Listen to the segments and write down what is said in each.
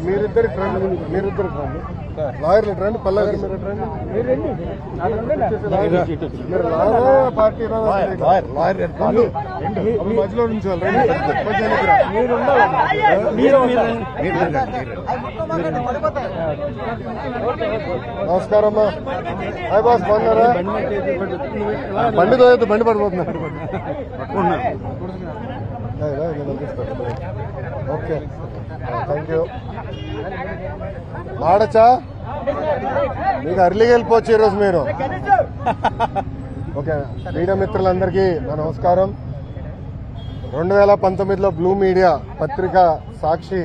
మీరిద్దరు లాయర్లు రండి, పల్లా గారు మీరు రండి. మీరు లాయర్ పార్టీ మధ్యలో నుంచి నమస్కారం అమ్మా. హాయ్ బాస్, బాగున్నారా? బండి తోయొద్దు, బండి పడిపోతున్నా. Okay, thank you. మాడచ్చా, మీకు అర్లీగా వెళ్ళిపోవచ్చు ఈరోజు మీరు. ఓకే, మీడియా మిత్రులందరికీ నా నమస్కారం. 2019లో బ్లూ మీడియా పత్రిక సాక్షి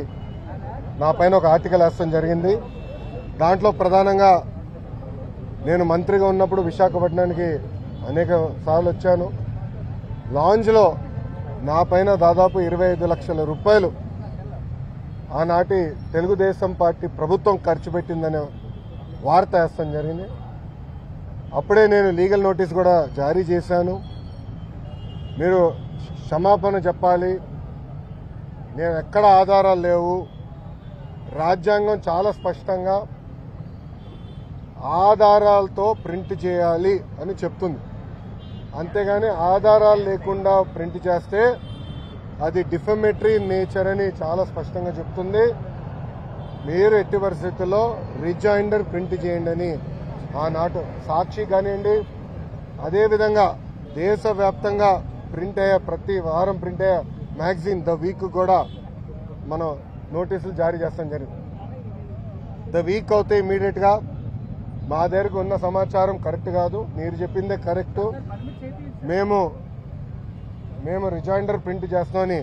నా పైన ఒక ఆర్టికల్ వేస్తాం జరిగింది. దాంట్లో ప్రధానంగా నేను మంత్రిగా ఉన్నప్పుడు విశాఖపట్నానికి అనేక సార్లు వచ్చాను. లాంజ్లో నా పైన దాదాపు 25 లక్షల రూపాయలు ఆనాటి తెలుగుదేశం పార్టీ ప్రభుత్వం ఖర్చు పెట్టిందనే వార్త వేస్తాం జరిగింది. అప్పుడే నేను లీగల్ నోటీస్ కూడా జారీ చేశాను. మీరు క్షమాపణ చెప్పాలి, నేను ఎక్కడ ఆధారాలు లేవు, రాజ్యాంగం చాలా స్పష్టంగా ఆధారాలతో ప్రింట్ చేయాలి అని చెప్తుంది. అంతేగాని ఆధారాలు లేకుండా ప్రింట్ చేస్తే అది డిఫమేటరీ నేచర్ అని చాలా స్పష్టంగా చెప్తుంది. మీరు ఎట్టి పరిస్థితుల్లో రిజైండర్ ప్రింట్ చేయండి అని ఆనాటి సాక్షి కానివ్వండి, అదేవిధంగా దేశవ్యాప్తంగా ప్రింట్ అయ్యే ప్రతి వారం ప్రింట్ అయ్యే మ్యాగజైన్ ద వీక్ కూడా మనం నోటీసులు జారీ చేస్తాం జరిగింది. ద వీక్ అవుతే ఇమీడియట్గా మా దగ్గరకు ఉన్న సమాచారం కరెక్ట్ కాదు, మీరు చెప్పిందే కరెక్టు, మేము రిజైండర్ ప్రింట్ చేస్తామని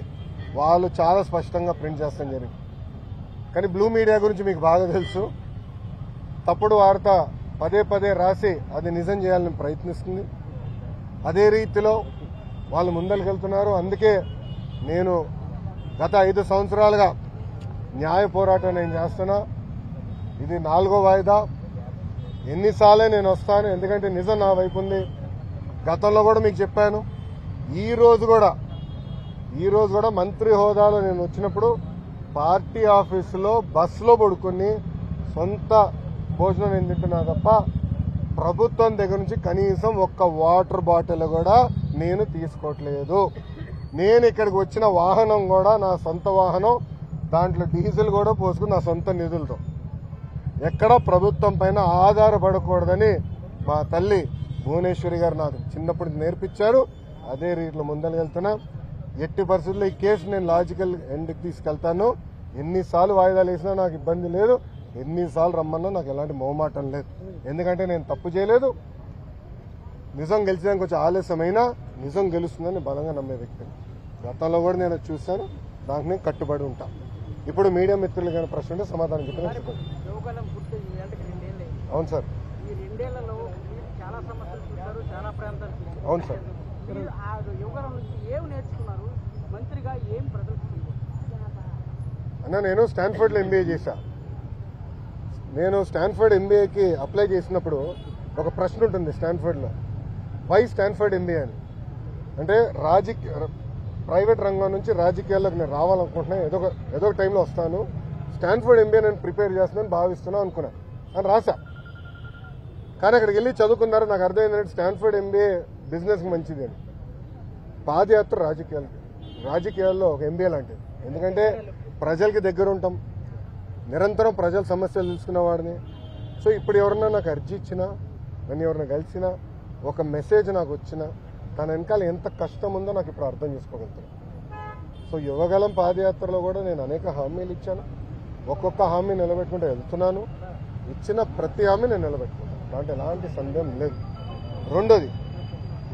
వాళ్ళు చాలా స్పష్టంగా ప్రింట్ చేస్తాం జరిగింది. కానీ బ్లూ మీడియా గురించి మీకు బాగా తెలుసు. తప్పుడు వార్త పదే పదే రాసి అది నిజం చేయాలని ప్రయత్నిస్తుంది. అదే రీతిలో వాళ్ళు ముందరికెళ్తున్నారు. అందుకే నేను గత 5 సంవత్సరాలుగా న్యాయ పోరాటం నేను చేస్తున్నా. ఇది 4వ వాయిదా. ఎన్నిసార్లే నేను వస్తాను, ఎందుకంటే నిజం నా వైపు ఉంది. గతంలో కూడా మీకు చెప్పాను. ఈ రోజు కూడా మంత్రి హోదాలో నేను వచ్చినప్పుడు పార్టీ ఆఫీసులో బస్సులో పడుకుని సొంత భోజనం నేను తింటున్నా తప్ప ప్రభుత్వం దగ్గర నుంచి కనీసం ఒక్క వాటర్ బాటిల్ కూడా నేను తీసుకోవట్లేదు. నేను ఇక్కడికి వచ్చిన వాహనం కూడా నా సొంత వాహనం, దాంట్లో డీజిల్ కూడా పోసుకుని నా సొంత నిధులతో. ఎక్కడ ప్రభుత్వం పైన ఆధారపడకూడదని మా తల్లి భువనేశ్వరి గారు నాకు చిన్నప్పుడు నేర్పించారు. అదే రీతిలో ముందరకెళ్తున్నా. ఎట్టి పరిస్థితుల్లో ఈ కేసు నేను లాజికల్ ఎండ్కి తీసుకెళ్తాను. ఎన్నిసార్లు వాయిదాలు వేసినా నాకు ఇబ్బంది లేదు, ఎన్నిసార్లు రమ్మన్నా నాకు ఎలాంటి మొహమాటం లేదు. ఎందుకంటే నేను తప్పు చేయలేదు. నిజం గెలిచడానికి కొంచెం ఆలస్యమైనా నిజం గెలుస్తుందని బలంగా నమ్మే వ్యక్తిని. గతంలో కూడా నేను చూశాను, దానికి నేను కట్టుబడి ఉంటా. ఇప్పుడు మీడియా మిత్రులు కానీ ప్రశ్న ఉంటే సమాధానం చెప్పిన చెప్పండి. అవును సార్, అవును సార్. అన్న, నేను స్టాన్ఫర్డ్లో ఎంబీఏ చేశా. నేను స్టాన్ఫర్డ్ ఎంబీఏకి అప్లై చేసినప్పుడు ఒక ప్రశ్న ఉంటుంది స్టాన్ఫర్డ్లో, వై స్టాన్ఫర్డ్ ఎంబీఏ అని. అంటే ప్రైవేట్ రంగం నుంచి రాజకీయాల్లోకి నేను రావాలనుకుంటున్నాను, ఏదో ఒక టైంలో వస్తాను, స్టాన్ఫర్డ్ ఎంబీఏ నేను ప్రిపేర్ చేస్తున్నాను భావిస్తున్నాను అనుకున్నాను అని రాశా. కానీ అక్కడికి వెళ్ళి చదువుకున్నారు, నాకు అర్థమైందంటే స్టాన్ఫర్డ్ ఎంబీఏ బిజినెస్కి మంచిది అని. పాదయాత్ర రాజకీయాల్లో ఒక ఎంబీఏ లాంటిది. ఎందుకంటే ప్రజలకి దగ్గర ఉంటాం, నిరంతరం ప్రజల సమస్యలు తెలుసుకున్న వాడిని. సో ఇప్పుడు ఎవరన్నా నాకు అర్జీ ఇచ్చినా, నన్ను ఎవరైనా కలిసినా, ఒక మెసేజ్ నాకు వచ్చినా, తన వెనకాల ఎంత కష్టం ఉందో నాకు ఇప్పుడు అర్థం చేసుకోగలుగుతాను. సో యువగలం పాదయాత్రలో కూడా నేను అనేక హామీలు ఇచ్చాను. ఒక్కొక్క హామీ నిలబెట్టుకుంటూ వెళ్తున్నాను. ఇచ్చిన ప్రతి హామీ నేను నిలబెట్టుకుంటాను, దాంట్లో ఎలాంటి సందేహం లేదు. రెండోది,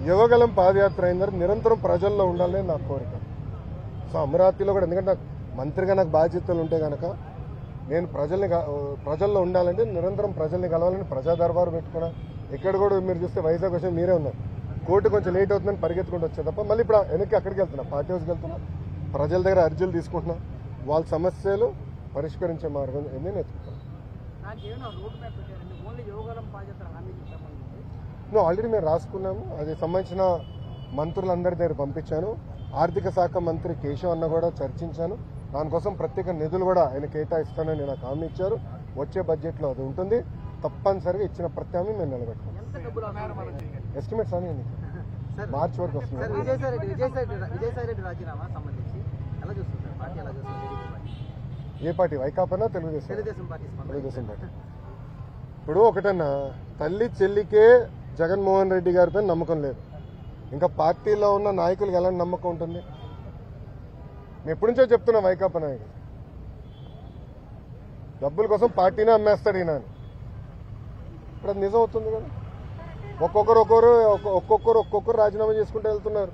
యువగలం పాదయాత్ర అయిన తర్వాత నిరంతరం ప్రజల్లో ఉండాలని నా కోరిక. సో అమరావతిలో కూడా, ఎందుకంటే నాకు మంత్రిగా నాకు బాధ్యతలు ఉంటే కనుక నేను ప్రజల్లో ఉండాలంటే నిరంతరం ప్రజల్ని కలవాలని ప్రజా దర్బారు పెట్టుకున్నా. ఇక్కడ కూడా మీరు చూస్తే వైజాగ్ వచ్చి మీరే ఉన్నారు, కోర్టు కొంచెం లేట్ అవుతుందని పరిగెత్తుకుంటూ వచ్చే తప్ప మళ్ళీ ఇప్పుడు వెనక్కి అక్కడికి వెళ్తున్నా, పార్టీ హౌస్కి వెళ్తున్నా, ప్రజల దగ్గర అర్జీలు తీసుకుంటున్నా, వాళ్ళ సమస్యలు పరిష్కరించే మార్గం నేను ఎత్తుకుంటాను. ఆల్రెడీ మేము రాసుకున్నాము, అది సంబంధించిన మంత్రులందరి దగ్గర పంపించాను. ఆర్థిక శాఖ మంత్రి కేశవ్ అన్న కూడా చర్చించాను. దానికోసం ప్రత్యేక నిధులు కూడా ఆయన కేటాయిస్తానని నాకు హామీ ఇచ్చారు. వచ్చే బడ్జెట్లో అది ఉంటుంది. తప్పనిసరిగా ఇచ్చిన ప్రతి హామీ మేము నిలబెట్టుకుంటాం. ఎస్టిమేట్స్ అని మార్చి వరకు వస్తుంది. ఏ పార్టీ? వైకాపానా తెలుగుదేశం పార్టీ? ఇప్పుడు ఒకటన్నా, తల్లి చెల్లికే జగన్మోహన్ రెడ్డి గారిపై నమ్మకం లేదు, ఇంకా పార్టీలో ఉన్న నాయకులకు ఎలాంటి నమ్మకం ఉంటుంది? మేము ఎప్పటి నుంచో చెప్తున్నా, వైకాపా నాయకులు డబ్బుల కోసం పార్టీనే అమ్మేస్తాడు ఈయన. ఇప్పుడు అది నిజం అవుతుంది కదా. ఒక్కొక్కరు రాజీనామా చేసుకుంటూ వెళ్తున్నారు.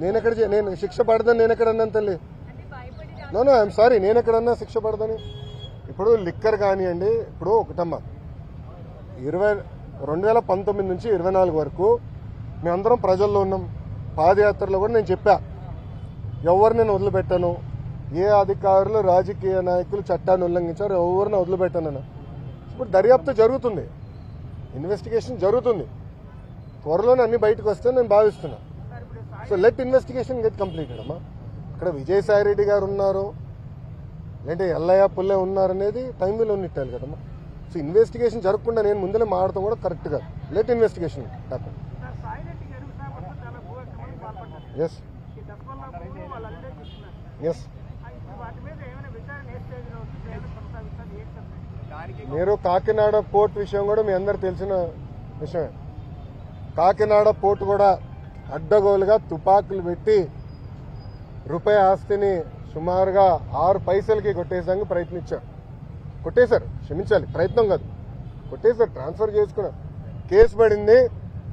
నేను శిక్ష పడదని నేను ఎక్కడ అన్నాను తల్లి? నో ఐఎమ్ సారీ, నేను ఎక్కడన్నా శిక్ష పడదని? ఇప్పుడు లిక్కర్ కానివ్వండి, ఇప్పుడు ఒకటమ్మా 2019 నుంచి 24 వరకు మేమందరం ప్రజల్లో ఉన్నాం. పాదయాత్రలో కూడా నేను చెప్పా, ఎవరిని నేను వదిలిపెట్టాను, ఏ అధికారులు రాజకీయ నాయకులు చట్టాన్ని ఉల్లంఘించారు ఎవరిని వదిలిపెట్టానన్న. ఇప్పుడు దర్యాప్తు జరుగుతుంది, ఇన్వెస్టిగేషన్ జరుగుతుంది. త్వరలోనే అన్ని బయటకు వస్తే నేను భావిస్తున్నా. So let investigation get completed అమ్మా. ఇక్కడ విజయసాయిరెడ్డి గారు ఉన్నారు, లేదంటే ఎల్లయ్య పుల్లే ఉన్నారనేది టైం విల్ ఉన్నట్టాలి కదమ్మా. సో ఇన్వెస్టిగేషన్ జరగకుండా నేను ముందరే మాడతాం కూడా కరెక్ట్ కాదు. Let investigation happen. Yes yes మీరు కాకినాడ పోర్ట్ విషయం కూడా మీ అందరు తెలిసిన విషయమే. కాకినాడ పోర్ట్ కూడా అడ్డగోలుగా తుపాకులు పెట్టి రూపాయి ఆస్తిని సుమారుగా 6 పైసలకి కొట్టేసానికి ప్రయత్నించారు. కొట్టేశారు, క్షమించాలి, ప్రయత్నం కాదు, కొట్టేశారు, ట్రాన్స్ఫర్ చేసుకున్నారు. కేసు పడింది,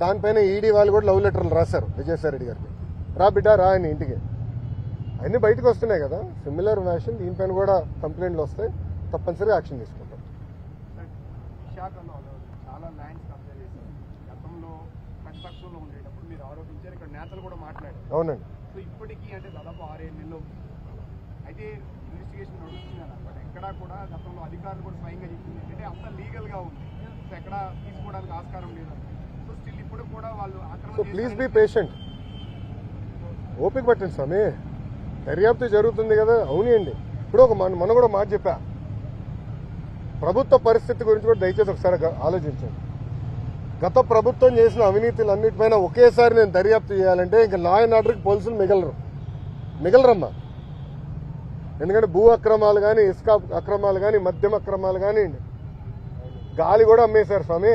దానిపైన ఈడీ వాళ్ళు కూడా లవ్ లెటర్లు రాశారు విజయసాయిరెడ్డి గారికి. రా బిడ్డ రా అని ఇంటికి. అన్నీ బయటకు వస్తున్నాయి కదా. సిమిలర్ ఫ్యాషన్ దీనిపైన కూడా కంప్లైంట్లు వస్తాయి, తప్పనిసరిగా యాక్షన్ తీసుకుంటాం. విశాఖలో చాలా ల్యాండ్స్ కబ్జా చేశారు. గతంలో ప్రతిపక్షంలో ఉండేటప్పుడు మీరు ఆరోపించారు, ఇక్కడ నేతలు కూడా మాట్లాడారు. అవునండి. సో ఇప్పటికీ అంటే దాదాపు 6-7 నెలలు అయితే ఇన్వెస్టిగేషన్ నడుస్తుంది కదా. బట్ ఎక్కడా కూడా గతంలో అధికారులు కూడా స్వయంగా చెప్పింది ఏంటంటే అంతా లీగల్ గా ఉంది, సో ఎక్కడ తీసుకోవడానికి ఆస్కారం లేదు. సో స్టిల్ ఇప్పుడు కూడా వాళ్ళు సో ప్లీజ్ బీ పేషెంట్, ఓపిక పట్టండి స్వామి, దర్యాప్తు జరుగుతుంది కదా. అవునండి. ఇప్పుడు మన కూడా మాట చెప్పా, ప్రభుత్వ పరిస్థితి గురించి కూడా దయచేసి ఒకసారి ఆలోచించండి. గత ప్రభుత్వం చేసిన అవినీతులన్నిటిపైన ఒకేసారి నేను దర్యాప్తు చేయాలంటే ఇంకా లా అండ్ ఆర్డర్కి పోలీసులు మిగలరమ్మా. ఎందుకంటే భూ అక్రమాలు కానీ, ఇసుక అక్రమాలు కానీ, మద్యం అక్రమాలు కానీ, గాలి కూడా అమ్మేశారు స్వామి.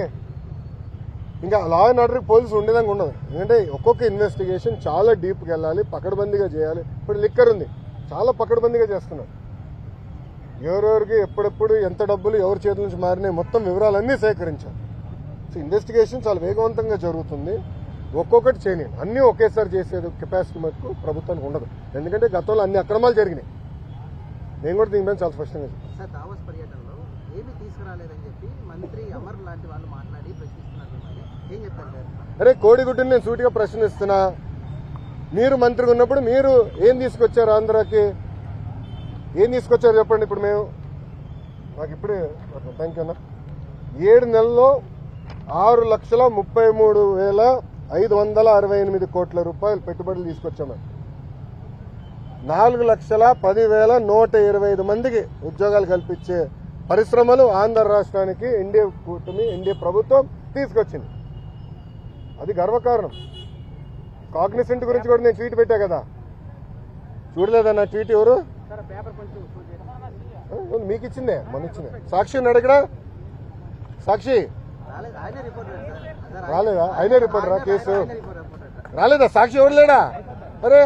ఇంకా లా అండ్ ఆర్డర్కి పోలీసులు ఉండేదాకా ఉండదు. ఎందుకంటే ఒక్కొక్క ఇన్వెస్టిగేషన్ చాలా డీప్కి వెళ్ళాలి, పకడ్బందీగా చేయాలి. ఇప్పుడు లిక్కర్ ఉంది, చాలా పకడ్బందీగా చేస్తున్నారు. ఎవరెవరికి ఎప్పుడెప్పుడు ఎంత డబ్బులు ఎవరి చేతుల నుంచి మారినాయి మొత్తం వివరాలన్నీ సేకరించాలి. సో ఇన్వెస్టిగేషన్ చాలా వేగవంతంగా జరుగుతుంది. ఒక్కొక్కటి చేయలేండి, అన్నీ ఒకేసారి చేసేది కెపాసిటీ మటుకు ప్రభుత్వానికి ఉండదు. ఎందుకంటే గతంలో అన్ని అక్రమాలు జరిగినాయి. నేను కూడా దీనిపైన చాలా స్పష్టంగా చెప్పాను. సార్, దావోస్ పర్యటనలో ఏమీ తీసుకురాలేదని చెప్పి మంత్రి అమర్ లాంటి వాళ్ళు మాట్లాడి ప్రశ్నిస్తున్నారు. ఏం చెప్తారు సార్? అరే కోడిగుడ్డుని నేను సూటిగా ప్రశ్నిస్తున్నా. మీరు మంత్రిగా ఉన్నప్పుడు మీరు ఏం తీసుకొచ్చారు ఆంధ్రాకి? ఏం తీసుకొచ్చారు చెప్పండి. ఇప్పుడు మేము నాకు ఇప్పుడే థ్యాంక్ యూ అన్న 7 నెలల్లో 6,33,568 కోట్ల రూపాయలు పెట్టుబడులు తీసుకొచ్చాము. 4,10,125 మందికి ఉద్యోగాలు కల్పించే పరిశ్రమలు ఆంధ్ర రాష్ట్రానికి ఎన్డీఏ ప్రభుత్వం తీసుకొచ్చింది. అది గర్వకారణం. కాగ్నిసెంట్ గురించి కూడా నేను ట్వీట్ పెట్టా కదా, చూడలేదా నా ట్వీట్? ఎవరు మీకు ఇచ్చిందే, మన ఇచ్చిందే. సాక్షి ఉన్నాడు ఇక్కడ, సాక్షి రాలేదా? ఆయనే రిపోర్టరా? కేసు రాలేదా? సాక్షి ఎవరు లేడా? అరే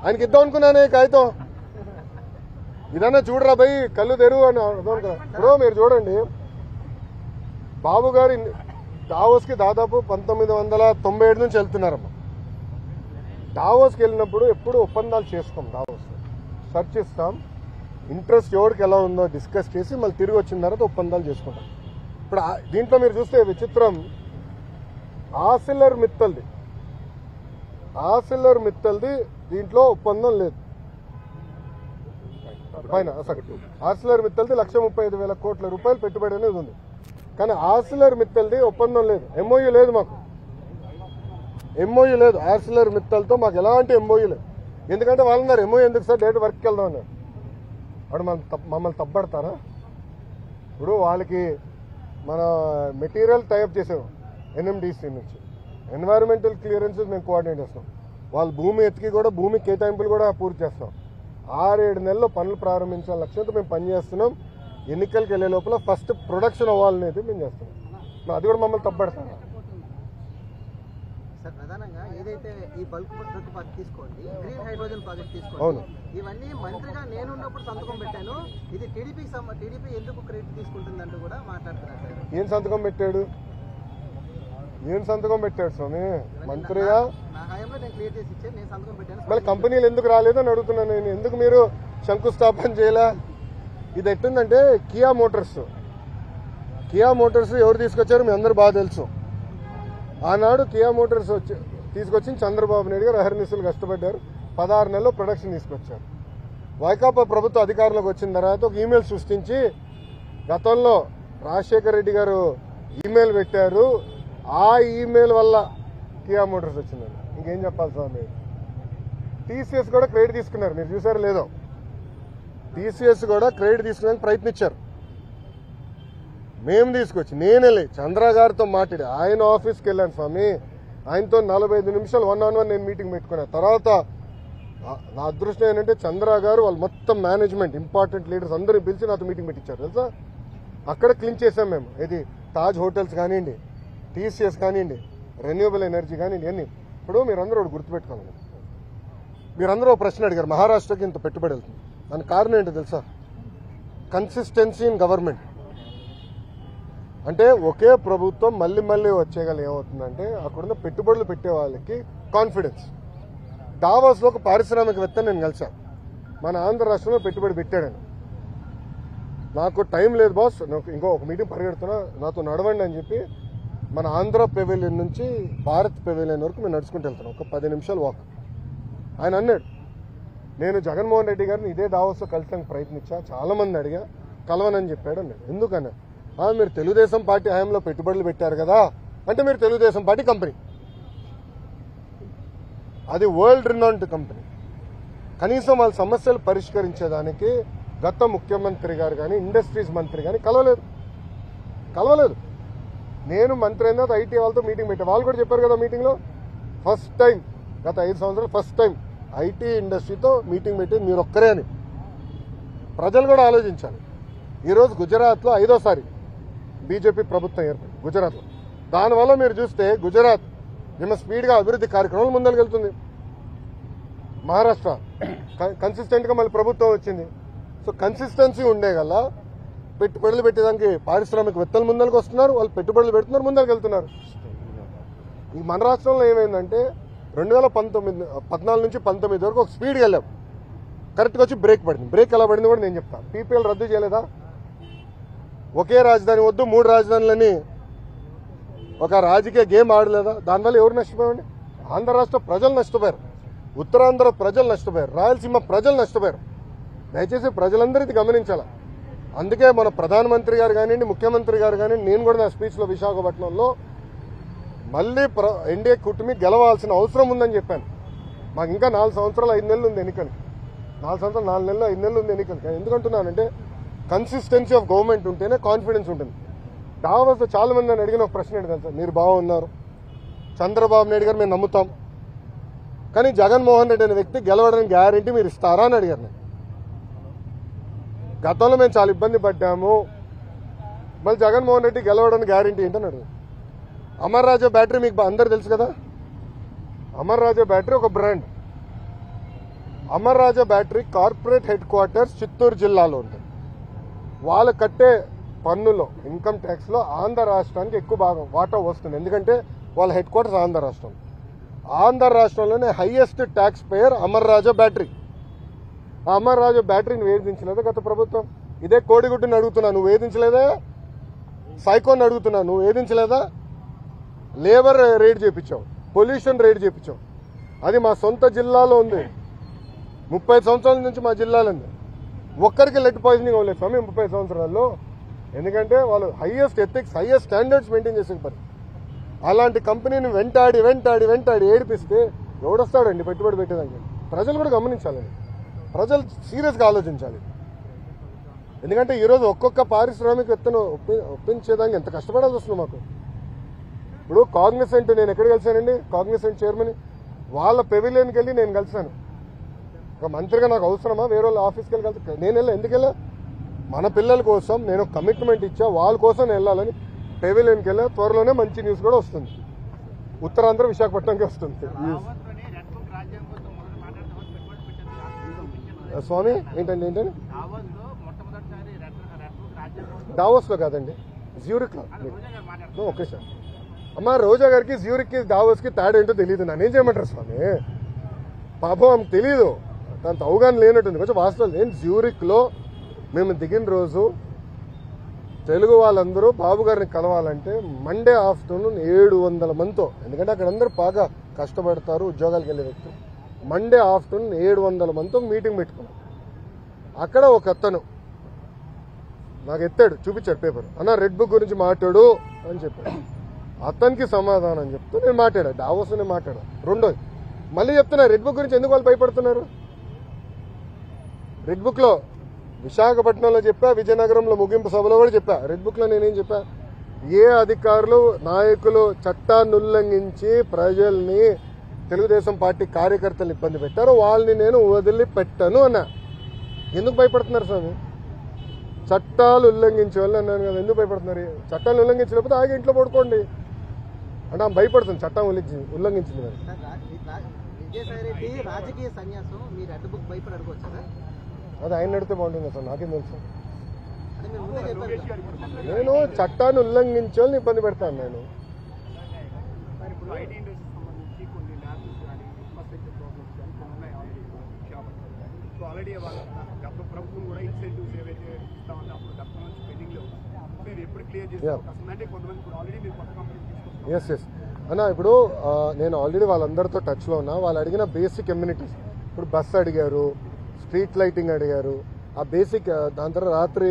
ఆయనకి ఇద్దాం అనుకున్నానే కాగితం. ఇదన్నా చూడరా భయ్, కళ్ళు తెరువు అని అర్థం కదా. ఇప్పుడు మీరు చూడండి, బాబు గారు డావోస్కి దాదాపు 1997 నుంచి వెళ్తున్నారమ్మా. డావోస్కి వెళ్ళినప్పుడు ఎప్పుడు ఒప్పందాలు చేసుకోం. డావోస్ సర్చ్ ఇస్తాం, ఇంట్రెస్ట్ ఎవరికి ఎలా ఉందో డిస్కస్ చేసి మళ్ళీ తిరిగి వచ్చిన తర్వాత ఒప్పందాలు చేసుకుంటాం. ఇప్పుడు దీంట్లో మీరు చూస్తే విచిత్రం, ఆసిల్లర్ మిత్తల్ది దీంట్లో ఒప్పందం లేదు. పైన ఆసిల్లర్ మిత్తల్ది 1,35,000 కోట్ల రూపాయలు పెట్టుబడి అనేది ఉంది. కానీ ఆసిల్లర్ మిత్తల్ది ఒప్పందం లేదు, ఎంఓయూ లేదు. మాకు ఎంఓయూ లేదు ఆర్సిలర్ మిత్తల్తో మాకు ఎలాంటి ఎంఓయూ లేదు. ఎందుకంటే వాళ్ళన్నారు ఎంఓయూ ఎందుకు సార్ డైరెక్ట్ వర్క్కి వెళ్దాం అన్నారు. అప్పుడు మమ్మల్ని తప్పడతారా? ఇప్పుడు వాళ్ళకి మన మెటీరియల్ టైప్ చేసాం ఎన్ఎండిసి నుంచి, ఎన్వైరన్మెంటల్ క్లియరెన్సెస్ మేము కోఆర్డినేట్ చేస్తాం. వాళ్ళ భూమి ఎత్తికి కూడా భూమి కేటాయింపులు కూడా పూర్తి చేస్తాం. 6-7 నెలల్లో పనులు ప్రారంభించాల లక్ష్యంతో మేము పనిచేస్తున్నాం. ఎన్నికలకు వెళ్లే లోపల ఫస్ట్ ప్రొడక్షన్ అవ్వాలనేది మేము చేస్తున్నాం. అది కూడా మమ్మల్ని తప్పడతారా? సార్ ప్రధానంగా ఏదైతే ఈ బల్క్ ట్రక్ పార్క్ తీసుకోండి, గ్రీన్ హైడ్రోజన్ ప్రాజెక్ట్ తీసుకోండి, అవును. ఇవన్నీ మంత్రిగా నేనున్నప్పుడు సంతకం పెట్టాను, ఇది టీడీపీ ఎందుకు క్రెడిట్ తీసుకుంటుందంటూ కూడా మాట్లాడుతున్నారు సార్. ఏం సంతకం పెట్టాడు స్వామి? మంత్రిగా నా హయాంలో నేను క్లియర్ చేసి ఇచ్చాను, నేను సంతకం పెట్టాను. మళ్ళీ కంపెనీలు ఎందుకు రాలేదని అడుగుతున్నాను నేను. ఎందుకు మీరు శంకుస్థాపన చేయలే? ఇది ఎట్టుందంటే కియా మోటార్స్ ఎవరు తీసుకొచ్చారు మీ అందరూ బాగా తెలుసు. ఆనాడు కియా మోటార్స్ తీసుకొచ్చి చంద్రబాబు నాయుడు గారు అహర్నిశలు కష్టపడ్డారు. 16 నెలల్లో ప్రొడక్షన్ తీసుకొచ్చారు. వైకాపా ప్రభుత్వం అధికారంలోకి వచ్చిన తర్వాత ఒక ఈమెయిల్ సృష్టించి గతంలో రాజశేఖర రెడ్డి గారు ఈమెయిల్ పెట్టారు, ఆ ఈమెయిల్ వల్ల కియా మోటార్స్ వచ్చిందండి. ఇంకేం చెప్పాలి స్వామి? టీసీఎస్ కూడా క్రెడిట్ తీసుకున్నారు, మీరు చూసారో లేదో. టీసీఎస్ కూడా క్రెడిట్ తీసుకోవడానికి ప్రయత్నించారు. మేము తీసుకొచ్చి నేనే చంద్ర గారితో మాట్లాడి ఆయన ఆఫీస్కి వెళ్ళాను స్వామి. ఆయనతో 45 నిమిషాలు 1-on-1 నేను మీటింగ్ పెట్టుకున్నాను. తర్వాత నా అదృష్టం ఏంటంటే చంద్ర గారు వాళ్ళు మొత్తం మేనేజ్మెంట్ ఇంపార్టెంట్ లీడర్స్ అందరూ పిలిచి నాతో మీటింగ్ పెట్టించారు తెలుసా. అక్కడ క్లీన్ చేసాం మేము. ఇది తాజ్ హోటల్స్ కానివ్వండి, టీసీఎస్ కానివ్వండి, రెన్యూవబుల్ ఎనర్జీ కానివ్వండి, అన్ని. ఇప్పుడు మీరందరూ ఒకటి గుర్తుపెట్టుకోవాలి. మీరందరూ ఒక ప్రశ్న అడిగారు, మహారాష్ట్రకి ఇంత పెట్టుబడి వెళ్తుంది. దానికి కారణం ఏంటో తెలుసా? Consistency in government. అంటే ఒకే ప్రభుత్వం మళ్ళీ వచ్చేగల ఏమవుతుందంటే అక్కడున్న పెట్టుబడులు పెట్టే వాళ్ళకి కాన్ఫిడెన్స్. డావోస్లో ఒక పారిశ్రామికవేత్తని నేను కలిసాను, మన ఆంధ్ర రాష్ట్రంలో పెట్టుబడి పెట్టాడని. నాకు టైం లేదు బాస్, నాకు ఇంకో ఒక మీటింగ్ పరిగెడుతున్నా, నాతో నడవండి అని చెప్పి మన ఆంధ్ర పెవిలియన్ నుంచి భారత్ పెవిలియన్ వరకు మేము నడుచుకుంటూ వెళ్తున్నాం. ఒక 10 నిమిషాలు వాక్. ఆయన అన్నాడు, నేను జగన్మోహన్ రెడ్డి గారిని ఇదే డావోస్లో కలిసడానికి ప్రయత్నించా, చాలా మంది అడిగా, కలవనని చెప్పాడు అన్నాడు. ఎందుకన్నా? మీరు తెలుగుదేశం పార్టీ హయాంలో పెట్టుబడులు పెట్టారు కదా అంటే మీరు తెలుగుదేశం పార్టీ కంపెనీ, అది వరల్డ్ రినౌండ్ కంపెనీ. కనీసం వాళ్ళ సమస్యలు పరిష్కరించేదానికి గత ముఖ్యమంత్రి గారు కానీ ఇండస్ట్రీస్ మంత్రి కానీ కలవలేదు. నేను మంత్రి అయిన తర్వాత ఐటీ వాళ్ళతో మీటింగ్ పెట్టాను. వాళ్ళు కూడా చెప్పారు కదా మీటింగ్లో, ఫస్ట్ టైం గత 5 సంవత్సరాలు ఫస్ట్ టైం ఐటీ ఇండస్ట్రీతో మీటింగ్ పెట్టింది మీరు ఒక్కరే అని. ప్రజలు కూడా ఆలోచించాలి. ఈరోజు గుజరాత్లో 5వ బీజేపీ ప్రభుత్వం ఏర్పడింది గుజరాత్లో. దానివల్ల మీరు చూస్తే గుజరాత్ నిన్న స్పీడ్గా అభివృద్ధి కార్యక్రమాలు ముందరికెళ్తుంది. మహారాష్ట్ర కన్సిస్టెంట్గా మళ్ళీ ప్రభుత్వం వచ్చింది. సో కన్సిస్టెన్సీ ఉండే గల పెట్టుబడులు పెట్టేదానికి పారిశ్రామికవేత్తలు ముందరికి వస్తున్నారు, వాళ్ళు పెట్టుబడులు పెడుతున్నారు, ముందరికి వెళ్తున్నారు. ఈ మన రాష్ట్రంలో ఏమైందంటే 2014 నుంచి 19 వరకు ఒక స్పీడ్గా వెళ్ళాం, కరెక్ట్గా వచ్చి బ్రేక్ పడింది. బ్రేక్ ఎలా పడింది కూడా నేను చెప్తాను. పీపీఎల్ రద్దు చేయలేదా? ఒకే రాజధాని వద్దు 3 రాజధానులని ఒక రాజకీయ గేమ్ ఆడలేదా? దానివల్ల ఎవరు నష్టపోయారండి? ఆంధ్ర రాష్ట్ర ప్రజలు నష్టపోయారు, ఉత్తరాంధ్ర ప్రజలు నష్టపోయారు, రాయలసీమ ప్రజలు నష్టపోయారు. దయచేసి ప్రజలందరూ ఇది గమనించాలి. అందుకే మన ప్రధానమంత్రి గారు కానివ్వండి, ముఖ్యమంత్రి గారు కానివ్వండి, నేను కూడా నా స్పీచ్లో విశాఖపట్నంలో మళ్ళీ ఎన్డీఏ కూటమి గెలవాల్సిన అవసరం ఉందని చెప్పాను. మాకు ఇంకా 4 సంవత్సరాలు 5 నెలలు ఉంది ఎన్నికలు. 4 సంవత్సరాలు 4 నెలలు 5 నెలలు ఉంది ఎన్నికలు. ఎందుకంటున్నానంటే కన్సిస్టెన్సీ ఆఫ్ గవర్నమెంట్ ఉంటేనే కాన్ఫిడెన్స్ ఉంటుంది. డావోస్లో చాలా మంది నన్ను అడిగిన ఒక ప్రశ్న ఏంటి తెలుసా? మీరు బాగున్నారు, చంద్రబాబు నాయుడు గారు మేము నమ్ముతాం, కానీ జగన్మోహన్ రెడ్డి అనే వ్యక్తి గెలవడానికి గ్యారెంటీ మీరు ఇస్తారా అని అడిగారు. నేను గతంలో మేము చాలా ఇబ్బంది పడ్డాము, మళ్ళీ జగన్మోహన్ రెడ్డి గెలవడానికి గ్యారెంటీ ఏంటని అడిగారు. అమర్ రాజా బ్యాటరీ మీకు అందరు తెలుసు కదా. అమర్ రాజా బ్యాటరీ ఒక brand. Amar Raja battery corporate headquarters Chittoor జిల్లాలో ఉంటుంది. వాళ్ళు కట్టే పన్నులో ఇన్కమ్ ట్యాక్స్లో ఆంధ్ర రాష్ట్రానికి ఎక్కువ భాగం వాటా వస్తుంది. ఎందుకంటే వాళ్ళ హెడ్ క్వార్టర్స్ ఆంధ్ర రాష్ట్రం. ఆంధ్ర రాష్ట్రంలోనే highest tax payer Amar Raja battery. ఆ అమర్ రాజా బ్యాటరీని వేధించలేదా గత ప్రభుత్వం? ఇదే కోడిగుడ్డుని అడుగుతున్నా, నువ్వు వేధించలేదా? సైకోని అడుగుతున్నా, నువ్వు వేధించలేదా? లేబర్ రేట్ చేయించావు, పొల్యూషన్ రేట్ చేయించావు. అది మా సొంత జిల్లాలో ఉంది. 30 సంవత్సరాల నుంచి మా జిల్లాలో ఉంది. ఒక్కరికి లెడ్ పాయిజనింగ్ అవ్వలేదు స్వామి 30 సంవత్సరాల్లో. ఎందుకంటే వాళ్ళు highest ethics, highest standards maintain చేసే పని. అలాంటి కంపెనీని వెంటాడి ఏడిపిస్తే ఎవడొస్తాడండి పెట్టుబడి పెట్టేదానికి? ప్రజలు కూడా గమనించాలండి, ప్రజలు సీరియస్గా ఆలోచించాలి. ఎందుకంటే ఈరోజు ఒక్కొక్క పారిశ్రామికవేత్తను ఒప్పించేదానికి ఎంత కష్టపడాల్సి వస్తుంది మాకు. ఇప్పుడు కాగ్నిసెంట్ నేను ఎక్కడ కలిసానండి? కాగ్నిసెంట్ చైర్మన్ వాళ్ళ పెవిలియన్కి వెళ్ళి నేను కలిసాను. ఒక మంత్రిగా నాకు అవసరమా వేరే వాళ్ళ ఆఫీస్కి వెళ్ళి కలిసి? నేను వెళ్ళా. ఎందుకు వెళ్ళా? మన పిల్లల కోసం నేను కమిట్మెంట్ ఇచ్చా, వాళ్ళ కోసం నేను వెళ్ళాలని పెవిలియన్కి వెళ్ళా. త్వరలోనే మంచి న్యూస్ కూడా వస్తుంది, ఉత్తరాంధ్ర విశాఖపట్నంకి వస్తుంది. స్వామి ఏంటండి? దావోస్లో కాదండి, జ్యూరిక్లో. Okay sir. అమ్మ రోజా గారికి జ్యూరిక్కి దావోస్కి తేడా ఏంటో తెలియదు, నన్నేం చేయమంటారు స్వామి? పాపం ఆమెకు తెలీదు, దాంతో అవగాహన లేనట్టుంది. కొంచెం వాస్తవం. నేను జ్యూరిక్లో మేము దిగిన రోజు తెలుగు వాళ్ళందరూ బాబు గారిని కలవాలంటే మండే ఆఫ్టర్నూన్ 700 మందితో, ఎందుకంటే అక్కడ అందరూ బాగా కష్టపడతారు ఉద్యోగాలకు వెళ్ళే వ్యక్తులు. మండే ఆఫ్టర్నూన్ 700 మందితో మీటింగ్ పెట్టుకున్నాం. అక్కడ ఒక అతను నాకు ఎత్తాడు, చూపించాడు పేపర్, అన్న రెడ్ బుక్ గురించి మాట్లాడు అని చెప్పాడు. అతనికి సమాధానం చెప్తూ నేను మాట్లాడా, డావోస్లో మాట్లాడా. రెండోది మళ్ళీ చెప్తున్నా, రెడ్ బుక్ గురించి ఎందుకు వాళ్ళు భయపడుతున్నారు? రెడ్ బుక్లో విశాఖపట్నంలో చెప్పా, విజయనగరంలో ముగింపు సభలో కూడా చెప్పా. రెడ్ బుక్లో నేనేం చెప్పా? ఏ అధికారులు నాయకులు చట్టాన్ని ఉల్లంఘించి ప్రజల్ని, తెలుగుదేశం పార్టీ కార్యకర్తలు ఇబ్బంది పెట్టారో వాళ్ళని నేను వదిలిపెట్టను అన్నా. ఎందుకు భయపడుతున్నారు స్వామి? చట్టాలు ఉల్లంఘించే వాళ్ళు అన్నాను కదా, ఎందుకు భయపడుతున్నారు? చట్టాలు ఉల్లంఘించలేకపోతే ఆగి ఇంట్లో పడుకోండి అంటే ఆమె భయపడుతుంది చట్టం ఉల్లంఘించింది మరి. విజయసాయి రెడ్డి రాజకీయ సన్యాసం, మీ రెడ్ బుక్ భయపడి అడుగువచ్చా? అది ఆయన నడితే బాగుంటుంది సార్, నాకేం తెలుసు. నేను చట్టాన్ని ఉల్లంఘించే వాళ్ళని ఇబ్బంది పెడతాను నేను. ఎస్ అన్న, ఇప్పుడు నేను ఆల్రెడీ వాళ్ళందరితో టచ్లో ఉన్నా. వాళ్ళు అడిగిన బేసిక్ ఎమ్యూనిటీస్, ఇప్పుడు బస్ అడిగారు, స్ట్రీట్ లైటింగ్ అడిగారు, ఆ బేసిక్. దాని తర్వాత రాత్రి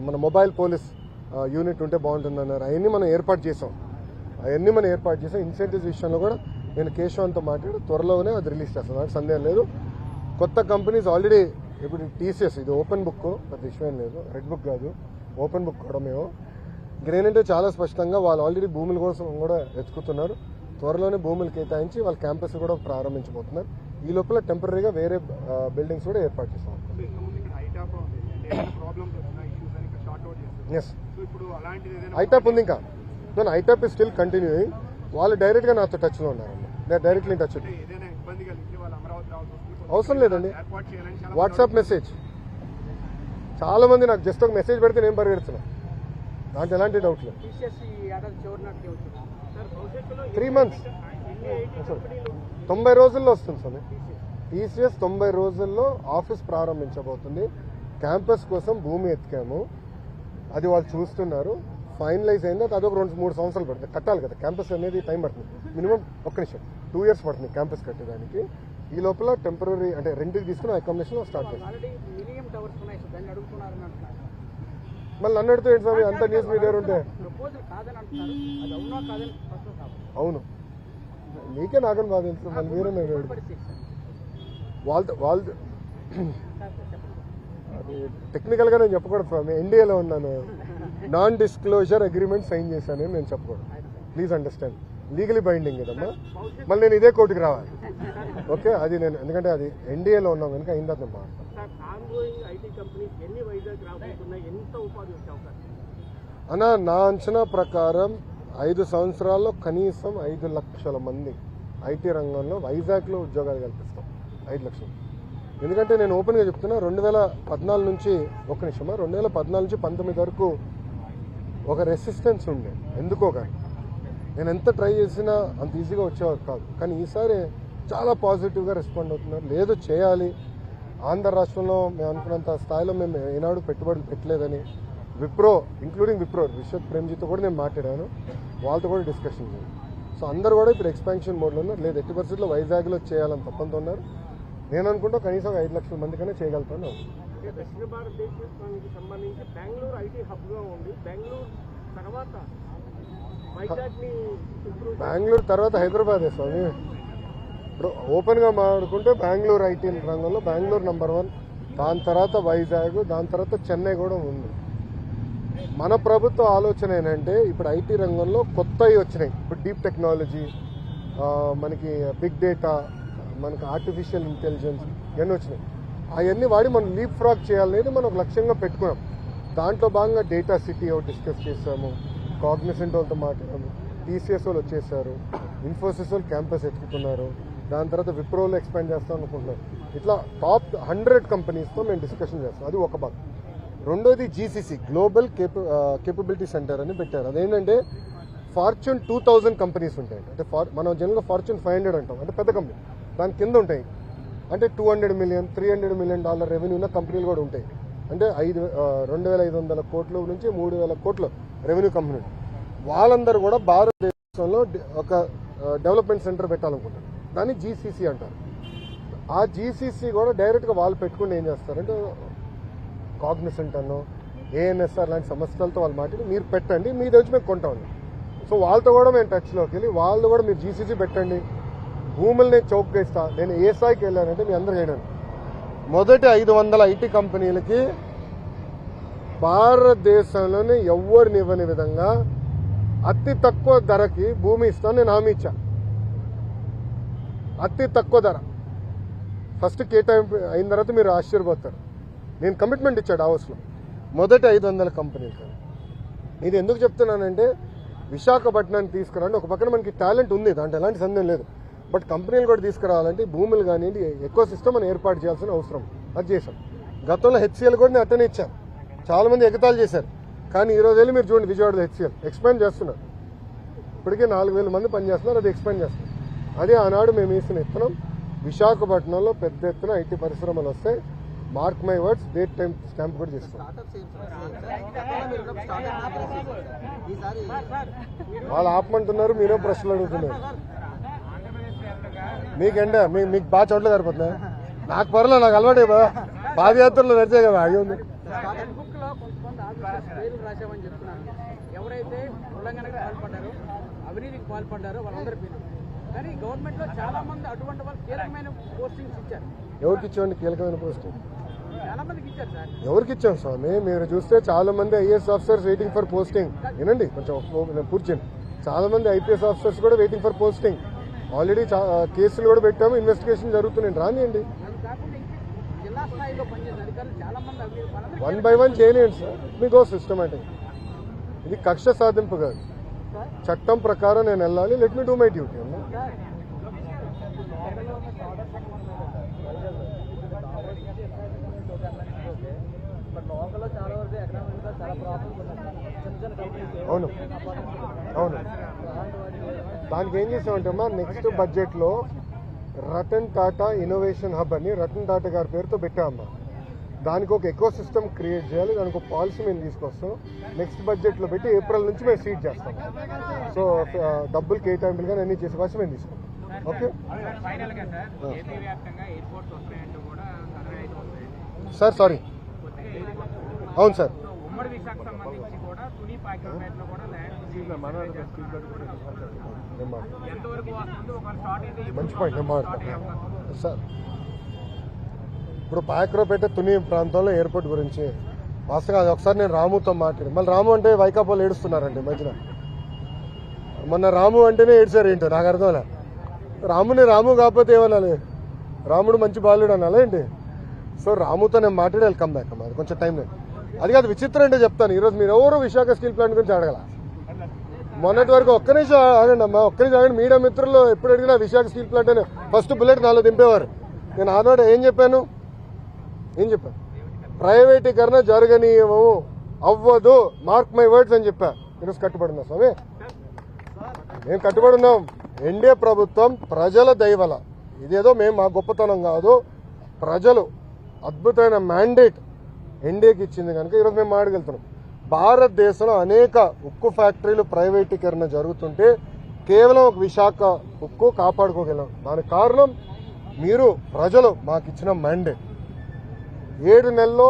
మన మొబైల్ పోలీస్ యూనిట్ ఉంటే బాగుంటుందన్నారు. అవన్నీ మనం ఏర్పాటు చేసాం. ఇన్సెంటివ్స్ విషయంలో కూడా నేను కేశవంతో మాట్లాడి త్వరలోనే అది రిలీజ్ చేస్తాను, నాకు సందేహం లేదు. కొత్త కంపెనీస్ ఆల్రెడీ ఇప్పుడు టీసీఎస్, ఇది ఓపెన్ బుక్, పెద్ద విషయం లేదు, రెడ్ బుక్ కాదు, ఓపెన్ బుక్ కూడా మేము. గ్రేనంటే చాలా స్పష్టంగా వాళ్ళు ఆల్రెడీ భూముల కోసం కూడా వెతుకుతున్నారు. త్వరలోనే భూములు కేటాయించి వాళ్ళ క్యాంపస్ కూడా ప్రారంభించబోతున్నారు. ఈ లోపల టెంపరీగా వేరే బిల్డింగ్స్ కూడా ఏర్పాటు చేస్తాం. ఎస్, ఐటాప్ ఉంది ఇంకా. ఐటాప్ ఇస్ స్టిల్ కంటిన్యూయింగ్. వాళ్ళు డైరెక్ట్గా నాతో టచ్లో ఉన్నారు, డైరెక్ట్లీ టచ్. అవసరం లేదండి, వాట్సాప్ మెసేజ్. చాలా మంది నాకు జస్ట్ ఒక మెసేజ్ పెడితే నేను పరిగెడుతున్నా, దాంట్లో ఎలాంటి డౌట్ లేదు. 3 months 90 రోజుల్లో వస్తుంది సార్. టీసీఎస్ 90 రోజుల్లో ఆఫీస్ ప్రారంభించబోతుంది. క్యాంపస్ కోసం భూమి ఎత్తికాము, అది వాళ్ళు చూస్తున్నారు. ఫైనలైజ్ అయింది, అదొక 2-3 సంవత్సరాలు పడుతుంది. కట్టాలి కదా క్యాంపస్ అనేది, టైం పడుతుంది. మినిమం 2 years పడుతుంది క్యాంపస్ కట్టేదానికి. ఈ లోపల టెంపరీ అంటే రెంట్కి తీసుకుని అకామిడేషన్ స్టార్ట్ చేస్తాం. మళ్ళీ నన్ను అడితే ఏంటి స్వామి, అంత న్యూస్ మీడియా ఉంటే? అవును, మీకే నాకని బాగా తెలుసు, మళ్ళీ మీరే వాళ్ళు అది టెక్నికల్గా నేను చెప్పకూడదు స్వామి. ఎన్డీఏలో ఉన్నాను, నాన్ డిస్క్లోజర్ అగ్రిమెంట్ సైన్ చేశాను నేను చెప్పకూడదు. ప్లీజ్ అండర్స్టాండ్, లీగలీ బైండింగ్ కదమ్మా. మళ్ళీ నేను ఇదే కోర్టుకి రావాలి. ఓకే, అది నేను ఎందుకంటే అది ఎన్డీఏలో ఉన్నాం కనుక అయిందా నేను మాట్లాడతాను. అన్న, నా అంచనా ప్రకారం 5 సంవత్సరాల్లో కనీసం 5 లక్షల మంది ఐటీ రంగంలో వైజాగ్లో ఉద్యోగాలు కల్పిస్తాం. 5 లక్షలు. ఎందుకంటే నేను ఓపెన్గా చెప్తున్నా, 2014 నుంచి 19 వరకు ఒక రెసిస్టెన్స్ ఉండే, ఎందుకో కానీ నేను ఎంత ట్రై చేసినా అంత ఈజీగా వచ్చేవారు కాదు. కానీ ఈసారి చాలా పాజిటివ్గా రెస్పాండ్ అవుతున్నారు. లేదు చేయాలి, ఆంధ్ర రాష్ట్రంలో మేము అనుకున్నంత స్థాయిలో మేము ఏనాడు పెట్టుబడులు పెట్టలేదని ఇంక్లూడింగ్ విప్రో విశ్వత్ ప్రేమ్జీతో కూడా నేను మాట్లాడాను, వాళ్ళతో కూడా డిస్కషన్ చేయాలి. సో అందరూ కూడా ఇప్పుడు ఎక్స్పాన్షన్ మోడ్లో ఉన్నారు. లేదు ఎట్టి పరిస్థితుల్లో వైజాగ్లో చేయాలని తప్పంతో ఉన్నారు. నేను అనుకుంటా కనీసం 5 లక్షల మంది కన్నా చేయగలుగుతాను. దక్షిణ భారతదేశానికి సంబంధించి బెంగళూరు ఐటీ హబ్గా ఉంది. బెంగళూరు తర్వాత బెంగళూరు తర్వాత హైదరాబాదే స్వామి. ఇప్పుడు ఓపెన్గా మాట్లాడుకుంటే బెంగళూరు ఐటీ రంగంలో బెంగళూరు #1, దాని తర్వాత వైజాగ్, దాని తర్వాత చెన్నై కూడా ఉంది. మన ప్రభుత్వ ఆలోచన ఏంటంటే ఇప్పుడు ఐటీ రంగంలో కొత్తవి వచ్చినాయి. ఇప్పుడు డీప్ టెక్నాలజీ, మనకి బిగ్ డేటా, మనకి ఆర్టిఫిషియల్ ఇంటెలిజెన్స్ ఇవన్నీ వచ్చినాయి. అవన్నీ వాడి మనం లీప్ ఫ్రాగ్ చేయాలనేది మనం ఒక లక్ష్యంగా పెట్టుకున్నాం. దాంట్లో భాగంగా డేటా సిటీ ఒకటి డిస్కస్ చేసాము, కాగ్నిసెంట్ వాళ్ళతో మాట్లాడాము, టీసీఎస్ వాళ్ళు వచ్చేసారు, ఇన్ఫోసిస్ వాళ్ళు క్యాంపస్ ఎత్తుకున్నారు, దాని తర్వాత విప్రోలో ఎక్స్పాండ్ చేస్తాం అనుకుంటున్నారు. ఇట్లా టాప్ 100 కంపెనీస్తో మేము డిస్కషన్ చేస్తాం. అది ఒక భాగం. రెండోది జీసీసీ గ్లోబల్ కేపబిలిటీ సెంటర్ అని పెట్టారు. అదేంటంటే ఫార్చ్యూన్ 2000 కంపెనీస్ ఉంటాయి. అంటే మనం జనరల్గా ఫార్చ్యూన్ 500 అంటాం, అంటే పెద్ద కంపెనీ. దాని కింద ఉంటాయి అంటే $200 మిలియన్ $300 మిలియన్ రెవెన్యూ ఉన్న కంపెనీలు కూడా ఉంటాయి. అంటే 2,500 కోట్ల నుంచి 3,000 కోట్ల రెవెన్యూ కంపెనీ. వాళ్ళందరూ కూడా భారతదేశంలో ఒక డెవలప్మెంట్ సెంటర్ పెట్టాలనుకుంటారు. దాన్ని జీసీసీ అంటారు. ఆ జీసీసీ కూడా డైరెక్ట్గా వాళ్ళు పెట్టుకుని ఏం చేస్తారంటే కాగ్నిసెంట్ అన్నో ఏఎన్ఎస్ఆర్ లాంటి సంస్థలతో వాళ్ళు మాట్లాడి మీరు పెట్టండి, మీ దగ్గర మేము కొంటామండి. సో వాళ్ళతో కూడా మేము టచ్లోకి వెళ్ళి వాళ్ళు కూడా మీరు జీసీసీ పెట్టండి, భూములు నేను చౌక్గా ఇస్తా. నేను ఏ స్థాయికి వెళ్ళానంటే మీ అందరూ చేయడానికి మొదటి 500 ఐటీ కంపెనీలకి భారతదేశంలోనే ఎవరిని ఇవ్వని విధంగా అతి తక్కువ ధరకి భూమి ఇస్తాను నేను హామీ ఇచ్చా. అతి తక్కువ ధర ఫస్ట్ కేటాయింపు అయిన తర్వాత మీరు ఆశ్చర్యపోతారు. నేను కమిట్మెంట్ ఇచ్చాడు డావోస్లో మొదటి 500 కంపెనీలు. ఇది ఎందుకు చెప్తున్నానంటే విశాఖపట్నాన్ని తీసుకురాండి. ఒక పక్కన మనకి టాలెంట్ ఉంది, దాంట్లో ఎలాంటి సందేహం లేదు. బట్ కంపెనీలు కూడా తీసుకురావాలంటే భూములు కానివ్వండి, ఎక్కువ సిస్టమ్ మనం ఏర్పాటు చేయాల్సిన అవసరం. అది చేశాం. గతంలో హెచ్సిఎల్ కూడా నేను అట్టనే ఇచ్చాను. చాలా మంది ఎగతాళి చేశారు. కానీ ఈ రోజు వెళ్ళి మీరు చూడండి, విజయవాడలో హెచ్సిఎల్ ఎక్స్పాండ్ చేస్తున్నారు. ఇప్పటికే 4,000 మంది పనిచేస్తున్నారు. అది ఎక్స్పాండ్ చేస్తున్నారు. అదే ఆనాడు మేము వేసిన ఇత్తనం. విశాఖపట్నంలో పెద్ద ఎత్తున ఐటీ పరిశ్రమలు వస్తాయి. Mark my words, date time stamp కూడా చేస్తాం. వాళ్ళు ఆపమంటున్నారు, మీరే ప్రశ్నలు అడుగుతున్నారు. మీకంటే మీకు బాగా చోట్ల సరిపోతున్నాయి. నాకు పర్లేదు, నాకు అలవాటే కదా, పాదయాత్రలో నడిచే కదా. అయ్యి ఉంది ఎవరైతే ఉల్లంఘనకు పాల్పడ్డారో, అవినీతికి పాల్పడ్డారో వాళ్ళందరి పేరు. కానీ గవర్నమెంట్ లో చాలా మంది అటువంటి వాళ్ళు కీలకమైన పోస్టింగ్స్ ఇచ్చారు. ఎవరికి ఇచ్చామండి కీలకమైన పోస్టింగ్? చాలా మందికి ఇచ్చారు సార్. ఎవరికి ఇచ్చాం స్వామి? మీరు చూస్తే చాలా మంది IAS officers waiting for posting. వినండి కొంచెం, నేను పూర్తి. చాలా మంది ఐపీఎస్ ఆఫీసర్స్ కూడా వెయిటింగ్ ఫర్ పోస్టింగ్. ఆల్రెడీ కేసులు కూడా పెట్టాము, ఇన్వెస్టిగేషన్ జరుగుతున్నాయి. రానియండి. జిల్లా స్థాయిలో పనిచేసే అధికారులు చాలా మంది 1 by 1 చేయలేండి సార్. మీకు సిస్టమేటిక్. ఇది కక్ష సాధింపు కాదు, చట్టం ప్రకారం నేను వెళ్ళాలి. Let me do my duty అమ్మా. అవును అవును. దానికి ఏం చేసామంటే అమ్మా, నెక్స్ట్ బడ్జెట్లో రతన్ టాటా ఇన్నోవేషన్ హబ్ అని రతన్ టాటా గారి పేరుతో పెట్టామమ్మా. దానికి ఒక ఎకో సిస్టమ్ క్రియేట్ చేయాలి. దానికి ఒక పాలసీ మేము తీసుకొస్తాం. నెక్స్ట్ బడ్జెట్లో పెట్టి ఏప్రిల్ నుంచి మేము సీట్ చేస్తాం. సో డబ్బులు కేటాయింపులు కానీ అన్ని చేసే కోసం మేము తీసుకుంటాం. Okay sir. సారీ. అవును సార్. మంచి పాయింట్. నేను మాట్లాడతాను సార్. ఇప్పుడు పాయక్రోపేట తుని ప్రాంతంలో ఎయిర్పోర్ట్ గురించి వాస్తవంగా అది ఒకసారి నేను రాముతో మాట్లాడి, మళ్ళీ రాము అంటే వైకాపాలు ఏడుస్తున్నారండి మధ్యన. మొన్న రాము అంటేనే ఏడ్చారు ఏంటో నాకు అర్థంలే. రాముని రాము కాకపోతే ఏమనాలి? రాముడు మంచి బాలుడు అనాలా ఏంటి? సో రాముతో నేను మాట్లాడి వెల్కమ్ బ్యాక్ అమ్మా. అది కొంచెం టైం లేదు. అది కాదు, విచిత్రం అంటే చెప్తాను. ఈరోజు మీరు ఎవరు విశాఖ స్టీల్ ప్లాంట్ గురించి అడగల. మొన్నటి వరకు ఒక్క నిమిషం ఆగండి అమ్మా, ఒక్క నిమిషం ఆగండి. మీడియా మిత్రులు ఎప్పుడు అడిగినా విశాఖ స్టీల్ ప్లాంట్ అని ఫస్ట్ బుల్లెట్ నాలో దింపేవారు. నేను ఆనాడు ఏం చెప్పాను? ప్రైవేటీకరణ జరగనీయము, అవ్వదు, మార్క్ మై వర్డ్స్ అని చెప్పా. ఈరోజు కట్టుబడి ఉన్నా స్వామి, మేము కట్టుబడి ఉన్నాం. ఎన్డీఏ ప్రభుత్వం ప్రజల దయవల, ఇదేదో మేము మా గొప్పతనం కాదు, ప్రజలు అద్భుతమైన మ్యాండేట్ ఎన్డీఏకి ఇచ్చింది కనుక ఈరోజు మేము మాట్లాడగలుగుతున్నాం. భారతదేశంలో అనేక ఉక్కు ఫ్యాక్టరీలు ప్రైవేటీకరణ జరుగుతుంటే కేవలం ఒక విశాఖ ఉక్కు కాపాడుకోగలం. దానికి కారణం మీరు ప్రజలు మాకు ఇచ్చిన మ్యాండేట్. 7 నెలల్లో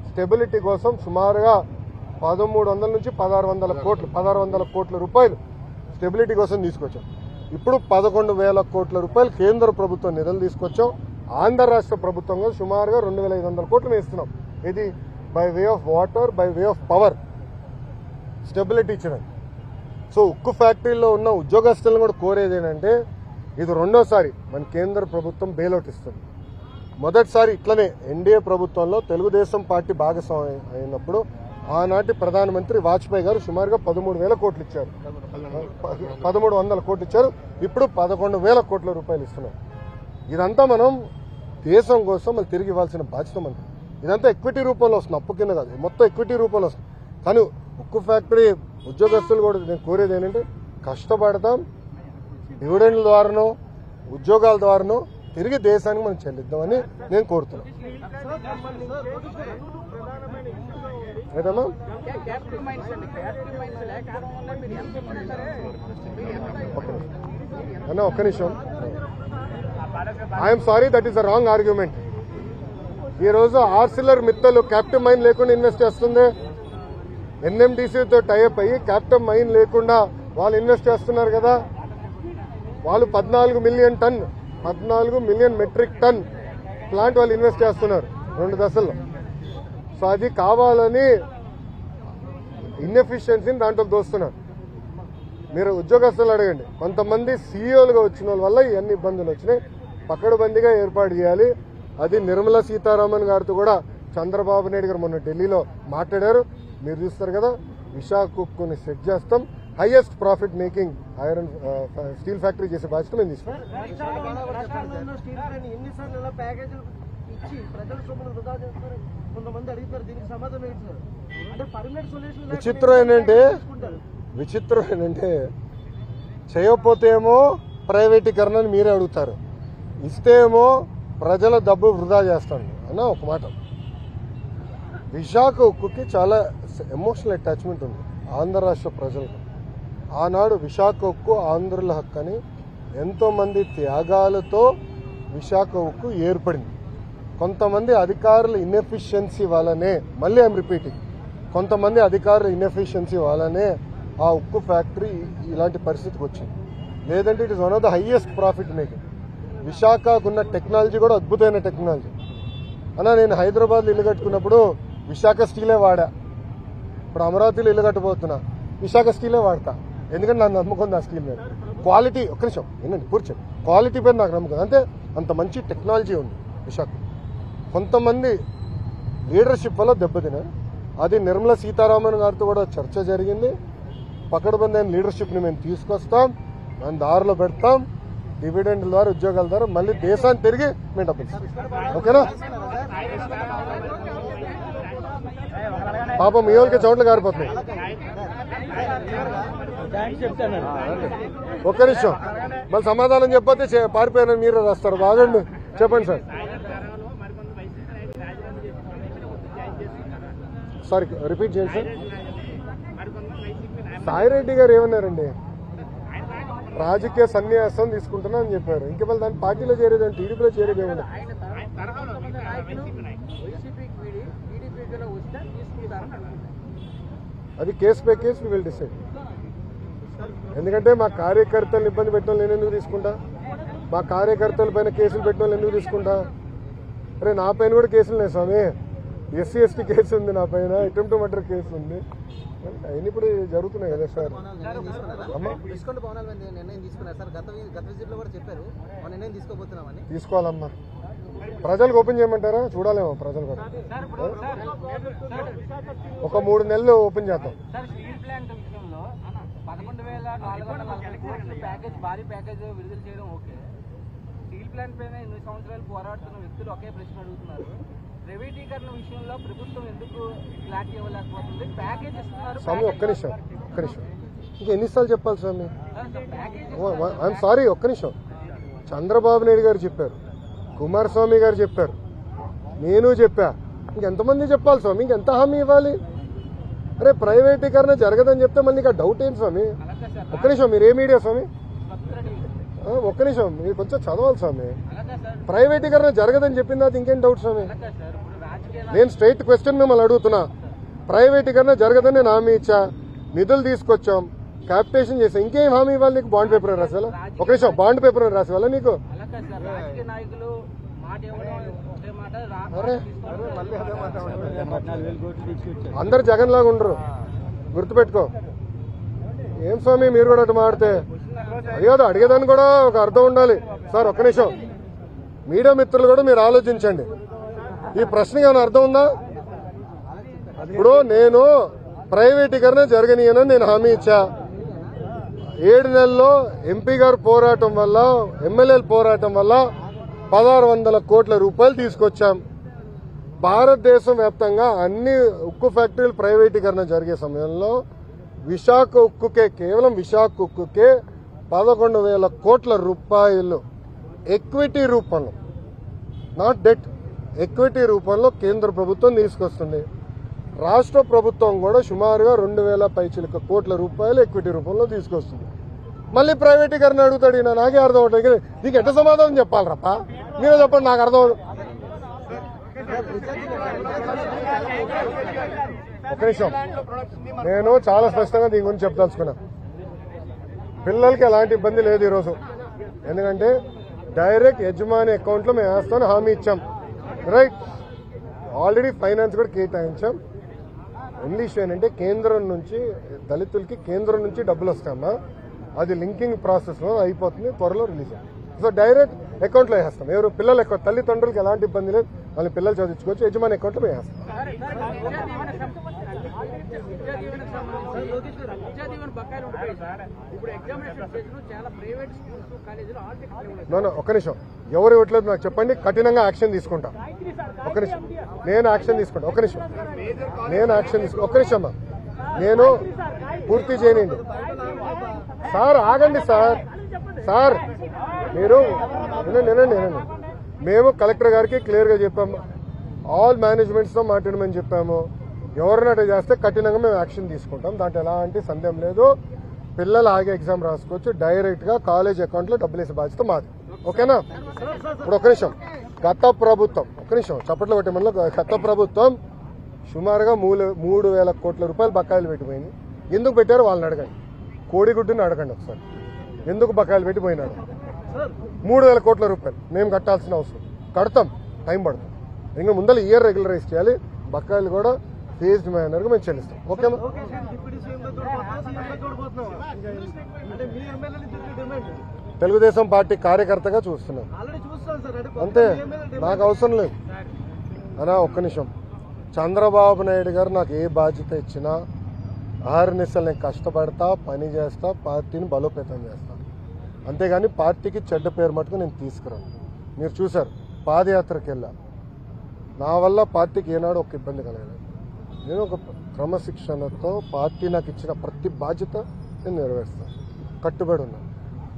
స్టెబిలిటీ కోసం సుమారుగా 1300 నుంచి 1600 కోట్ల రూపాయలు స్టెబిలిటీ కోసం తీసుకొచ్చాం. ఇప్పుడు 11,000 కోట్ల రూపాయలు కేంద్ర ప్రభుత్వం నిధులు తీసుకొచ్చాం. ఆంధ్ర రాష్ట్ర ప్రభుత్వంగా సుమారుగా 2,500 కోట్లు వేస్తున్నాం. ఇది by way of water, by way of power stability ఇచ్చినది. సో ఉక్కు ఫ్యాక్టరీలో ఉన్న ఉద్యోగస్తులను కూడా కోరేది ఏంటంటే, ఇది రెండోసారి మన కేంద్ర ప్రభుత్వం బెయిలౌట్ ఇస్తుంది. మొదటిసారి ఇట్లనే ఎన్డీఏ ప్రభుత్వంలో తెలుగుదేశం పార్టీ భాగస్వామ్యం అయినప్పుడు ఆనాటి ప్రధానమంత్రి వాజ్పేయి గారు సుమారుగా 13,000 కోట్లు ఇచ్చారు, 1,300 కోట్లు ఇచ్చారు. ఇప్పుడు 11,000 కోట్ల రూపాయలు ఇస్తున్నారు. ఇదంతా మనం దేశం కోసం మళ్ళీ తిరిగి ఇవ్వాల్సిన బాధ్యత మనకి. ఇదంతా ఎక్విటీ రూపంలో వస్తుంది, అప్పు కింద కాదు, మొత్తం ఎక్విటీ రూపంలో వస్తుంది. కానీ ఉక్కు ఫ్యాక్టరీ ఉద్యోగస్తులు కూడా నేను కోరేది ఏంటంటే, కష్టపడతాం, డివిడెండ్ల ద్వారానో ఉద్యోగాల ద్వారానో తిరిగి దేశానికి మనం చెల్లిద్దామని నేను కోరుతున్నాను. ఏదమ్మా అన్న ఒక్క నిమిషం. I'm sorry, that is a wrong argument. ఈ రోజు ఆర్సిలర్ మిత్తలు క్యాప్టివ్ మైన్ లేకుండా ఇన్వెస్ట్ చేస్తుంది. ఎన్ఎండిసితో టైఅప్ అయ్యి క్యాప్టివ్ మైన్ లేకుండా వాళ్ళు ఇన్వెస్ట్ చేస్తున్నారు కదా. వాళ్ళు 14 మిలియన్ మెట్రిక్ టన్ ప్లాంట్ వాళ్ళు ఇన్వెస్ట్ చేస్తున్నారు 2 దశల్లో. సో అది కావాలని ఇన్ఎఫిషియన్సీని దాంట్లో దోస్తున్నారు. మీరు ఉద్యోగస్తులు అడగండి, కొంతమంది సీఈఓలుగా వచ్చిన వాళ్ళ వల్ల ఇవన్నీ ఇబ్బందులు వచ్చినాయి. పకడ్బందీగా ఏర్పాటు చేయాలి. అది నిర్మలా సీతారామన్ గారితో కూడా చంద్రబాబు నాయుడు గారు మొన్న ఢిల్లీలో మాట్లాడారు. మీరు చూస్తారు కదా, విశాఖ ఉక్కుని సెట్ చేస్తాం. Highest profit making iron steel factory చేసే బాధ్యత మేము తీసుకుంటాం. విచిత్రం ఏంటంటే చేయకపోతే ఏమో ప్రైవేటీకరణని మీరే అడుగుతారు, ఇస్తే ఏమో ప్రజల డబ్బు వృధా చేస్తాను అన్న. ఒక మాట, విశాఖ ఉక్కుకి చాలా ఎమోషనల్ అటాచ్మెంట్ ఉంది ఆంధ్ర రాష్ట్ర ప్రజలకు. ఆనాడు విశాఖ ఉక్కు ఆంధ్రుల హక్కు అని ఎంతోమంది త్యాగాలతో విశాఖ ఉక్కు ఏర్పడింది. కొంతమంది అధికారుల ఇన్ఎఫిషియన్సీ వల్లనే, మళ్ళీ ఐఎమ్ రిపీటింగ్, కొంతమంది అధికారుల ఇన్ఎఫిషియన్సీ వల్లనే ఆ ఉక్కు ఫ్యాక్టరీ ఇలాంటి పరిస్థితికి వచ్చింది. లేదంటే it is one of the highest profit making. విశాఖకున్న టెక్నాలజీ కూడా అద్భుతమైన టెక్నాలజీ అన్న. నేను హైదరాబాద్లో ఇల్లు కట్టుకున్నప్పుడు విశాఖ స్టీలే వాడా. ఇప్పుడు అమరావతిలో ఇల్లు కట్టబోతున్నా, విశాఖ స్టీలే వాడతా. ఎందుకంటే నాకు నమ్మకం ఉంది ఆ స్టీల్ మీద. క్వాలిటీ, ఒక్క నిమిషం వినండి, కూర్చోండి, క్వాలిటీ పైన నాకు నమ్మకం. అంటే అంత మంచి టెక్నాలజీ ఉంది విశాఖ. కొంతమంది లీడర్షిప్ వల్ల దెబ్బతిన్నారు. అది నిర్మలా సీతారామన్ గారితో కూడా చర్చ జరిగింది. పకడ్బందీ అయిన లీడర్షిప్ని మేము తీసుకొస్తాం, మన దారిలో పెడతాం. డివిడెండ్ ద్వారా, ఉద్యోగాల ద్వారా మళ్ళీ దేశాన్ని తిరిగి మేము డబ్బులు ఇస్తాం. ఓకేనా? పాపం మీ వాళ్ళకి చోట్ల గారిపోతున్నాయి. ఒక్క నిమిషం, మళ్ళీ సమాధానం చెప్పొస్తే పారిపోయారని మీరు రాస్తారు. బాగండి, చెప్పండి సార్. సారీ, రిపీట్ చేయండి సార్. సాయిరెడ్డి గారు ఏమన్నారండి? రాజకీయ సన్యాసం తీసుకుంటున్నా అని చెప్పారు. ఇంకా మళ్ళీ దాని పార్టీలో చేరేది, టీడీపీలో చేరేది ఏమన్నా? అది case by case we will decide. ఎందుకంటే మా కార్యకర్తలను ఇబ్బంది పెట్టిన నేను ఎందుకు తీసుకుంటా? మా కార్యకర్తల పైన కేసులు పెట్టిన ఎందుకు తీసుకుంటా? అరే నా పైన కూడా కేసులు ఉన్నాయి స్వామి. ఎస్సీ ఎస్టీ కేసు ఉంది నా పైన, అటెంప్ట్ మర్డర్ కేసు ఉంది. అయినా ఇప్పుడు జరుగుతున్నాయి కదా సార్. తీసుకోవాలమ్మా. ప్రజలకు ఓపెన్ చేయమంటారా? చూడాలేమో ప్రజలు కూడా. ఒక 3 నెలలు ఓపెన్ చేద్దాం. 11,440 కోట్ల ప్యాకేజ్, భారీ ప్యాకేజ్ విడుదల చేయడం ఓకే. స్టీల్ ప్లాంట్ పైన 8 సంవత్సరాలు పోరాడుతున్న వ్యక్తులు ఒకే ప్రశ్న అడుగుతున్నారు. ప్రైవేటీకరణ విషయంలో ప్రభుత్వం ఎందుకు క్లారిటీ ఇవ్వలేకపోతుంది? ప్యాకేజ్ ఇస్తున్నారు. స్వామి ఒక్క నిమిషం, ఇంకా ఎన్నిసార్లు చెప్పాలి స్వామి? ఐఎమ్ సారీ, ఒక్క నిమిషం. చంద్రబాబు నాయుడు గారు చెప్పారు, కుమారస్వామి గారు చెప్పారు, నేను చెప్పా. ఇంకెంతమంది చెప్పాలి స్వామి? ఇంకెంత హామీ ఇవ్వాలి? అరే ప్రైవేటీకరణ జరగదని చెప్తే మళ్ళీ ఇంకా డౌట్ ఏంటి స్వామి? ఒక్క నిమిషం, మీరు ఏ మీడియా స్వామి? ఒక్క నిమిషం, మీరు కొంచెం చదవాలి స్వామి. ప్రైవేటీకరణ జరగదని చెప్పిన తర్వాత ఇంకేం డౌట్ స్వామి? నేను స్ట్రైట్ క్వశ్చన్ మిమ్మల్ని అడుగుతున్నా. ప్రైవేటీకరణ జరగదని నేను హామీ ఇచ్చా, నిధులు తీసుకొచ్చాం, క్యాపిటేషన్ చేసాం. ఇంకేం హామీ ఇవ్వాలి నీకు? బాండ్ పేపర్ రాసేవాళ్ళ? ఒక నిమిషం, బాండ్ పేపర్ రాసేవాళ్ళ నీకు? అలా కాదు సార్, రాజకీయ నాయకులు మాట ఇవ్వడం ఒకే మాట, అరే అందరు జగన్ లాగా ఉండరు, గుర్తుపెట్టుకో. ఏం స్వామి మీరు కూడా అటు మాడితే అడిగేదాన్ని కూడా ఒక అర్థం ఉండాలి. సార్ ఒక్క నిమిషం, మీడియా మిత్రులు కూడా మీరు ఆలోచించండి. ఈ ప్రశ్నకి ఏమైనా అర్థం ఉందా? ఇప్పుడు నేను ప్రైవేటీకరణ జరగనీయనని నేను హామీ ఇచ్చా. 7 నెలల్లో ఎంపీ గారు పోరాటం వల్ల, ఎమ్మెల్యేల పోరాటం వల్ల 1600 కోట్ల రూపాయలు తీసుకొచ్చాం. భారతదేశం వ్యాప్తంగా అన్ని ఉక్కు ఫ్యాక్టరీలు ప్రైవేటీకరణ జరిగే సమయంలో విశాఖ ఉక్కుకే, కేవలం విశాఖ ఉక్కుకే 11,000 కోట్ల రూపాయలు ఎక్విటీ రూపంలో, నాట్ డెట్, ఎక్విటీ రూపంలో కేంద్ర ప్రభుత్వం తీసుకొస్తుంది. రాష్ట్ర ప్రభుత్వం కూడా సుమారుగా 2,000 పైచిలక కోట్ల రూపాయలు ఎక్విటీ రూపంలో తీసుకొస్తుంది. మళ్ళీ ప్రైవేటీకరణ అడుగుతాడు. ఈయన నాకే అర్థం అవుతుంది. నీకు ఎట్ట సమాధానం చెప్పాలి రప్ప? మీరే చెప్పండి, నాకు అర్థం. ఒక నిమిషం, నేను చాలా స్పష్టంగా దీని గురించి చెప్పదలుచుకున్నా. పిల్లలకి ఎలాంటి ఇబ్బంది లేదు ఈరోజు, ఎందుకంటే డైరెక్ట్ యజమాని అకౌంట్లో మేము వేస్తామని హామీ ఇచ్చాం. రైట్, ఆల్రెడీ ఫైనాన్స్ కూడా కేటాయించాం. ఓన్లీ ఇష్యూ ఏంటంటే కేంద్రం నుంచి దళితులకి కేంద్రం నుంచి డబ్బులు వస్తామా, అది లింకింగ్ ప్రాసెస్ లో అయిపోతుంది, త్వరలో రిలీజ్ అవుతుంది. సో డైరెక్ట్ అకౌంట్లో వేస్తాం. ఎవరు పిల్లలు ఎక్కువ, తల్లిదండ్రులకి ఎలాంటి ఇబ్బంది లేదు, వాళ్ళని పిల్లలు చదివించుకోవచ్చు, యజమాని అకౌంట్లో మేము వేస్తాం. ఒక్క నిమిషం, ఎవరు ఇవ్వట్లేదు నాకు చెప్పండి, కఠినంగా యాక్షన్ తీసుకుంటా. ఒక్క నిమిషం, నేను యాక్షన్ తీసుకుంటా. ఒక్క నిమిషం, నేను యాక్షన్ తీసుకుంటా. ఒక్క నిమిషం అమ్మా, నేను పూర్తి చేయనండి. సార్ ఆగండి సార్. సార్ మీరు వినండి. మేము కలెక్టర్ గారికి క్లియర్గా చెప్పాము, ఆల్ మేనేజ్మెంట్స్తో మాట్లాడమని చెప్పాము. ఎవరినట్టు చేస్తే కఠినంగా మేము యాక్షన్ తీసుకుంటాం, దాంట్లో ఎలాంటి సందేహం లేదు. పిల్లలు ఆగే ఎగ్జామ్ రాసుకోవచ్చు, డైరెక్ట్గా కాలేజ్ అకౌంట్లో డబ్బులు వేసే బాధ్యత మాది. ఓకేనా? ఇప్పుడు ఒక నిమిషం, గత ప్రభుత్వం, ఒక నిమిషం చప్పట్లు పెట్టమని, గత ప్రభుత్వం సుమారుగా 3,000 కోట్ల రూపాయలు బకాయిలు పెట్టిపోయింది. ఎందుకు పెట్టారో వాళ్ళని అడగండి, కోడిగుడ్డుని అడగండి ఒకసారి. ఎందుకు బకాయిలు పెట్టిపోయినాడు? 3,000 కోట్ల రూపాయలు మేము కట్టాల్సిన అవసరం, కడతాం, టైం పడుతుంది. ఇంకా ముందర ఇయర్ రెగ్యులరైజ్ చేయాలి, బకాయిలు కూడా ఫేజ్డ్ మేనర్గా మేము చెల్లిస్తాం. ఓకేనా? తెలుగుదేశం పార్టీ కార్యకర్తగా చూస్తున్నాను అంతే, నాకు అవసరం లేదు అనా. ఒక్క నిమిషం, చంద్రబాబు నాయుడు గారు నాకు ఏ బాధ్యత ఇచ్చినా ఆహర్నిశలు నేను కష్టపడతా, పని చేస్తా, పార్టీని బలోపేతం చేస్తా. అంతేగాని పార్టీకి చెడ్డ పేరు మటుకు నేను తీసుకురాను. మీరు చూశారు, పాదయాత్రకి వెళ్ళా, నా వల్ల పార్టీకి ఏనాడు ఒక ఇబ్బంది కలగలేదు. నేను ఒక క్రమశిక్షణతో పార్టీ నాకు ఇచ్చిన ప్రతి బాధ్యత నేను నెరవేరుస్తాను, కట్టుబడి ఉన్నాను.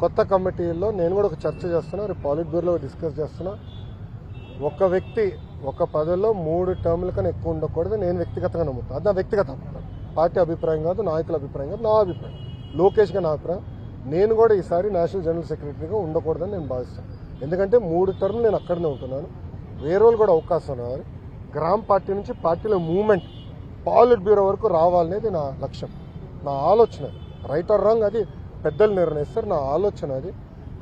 కొత్త కమిటీల్లో నేను కూడా ఒక చర్చ చేస్తున్నా, రేపు పాలిట్ బ్యూరోలో డిస్కస్ చేస్తున్నా. ఒక వ్యక్తి ఒక పదవిలో 3 టర్ముల కన్నా ఎక్కువ ఉండకూడదు నేను వ్యక్తిగతంగా నమ్ముతాను. అది నా వ్యక్తిగత అభిప్రాయం, పార్టీ అభిప్రాయం కాదు, నాయకుల అభిప్రాయం కాదు, నా అభిప్రాయం, లోకేష్గా నా అభిప్రాయం. నేను కూడా ఈసారి నేషనల్ జనరల్ సెక్రటరీగా ఉండకూడదని నేను భావిస్తాను. ఎందుకంటే 3 టర్ములు నేను అక్కడనే ఉంటున్నాను, వేరే వాళ్ళు కూడా అవకాశం రావాలి. గ్రామ పార్టీ నుంచి పార్టీలో మూవ్మెంట్ పాలిట్ బ్యూరో వరకు రావాలనేది నా లక్ష్యం, నా ఆలోచన. రైట్ ఆర్ రాంగ్ అది పెద్దలు నిర్ణయిస్తారు, నా ఆలోచన అది.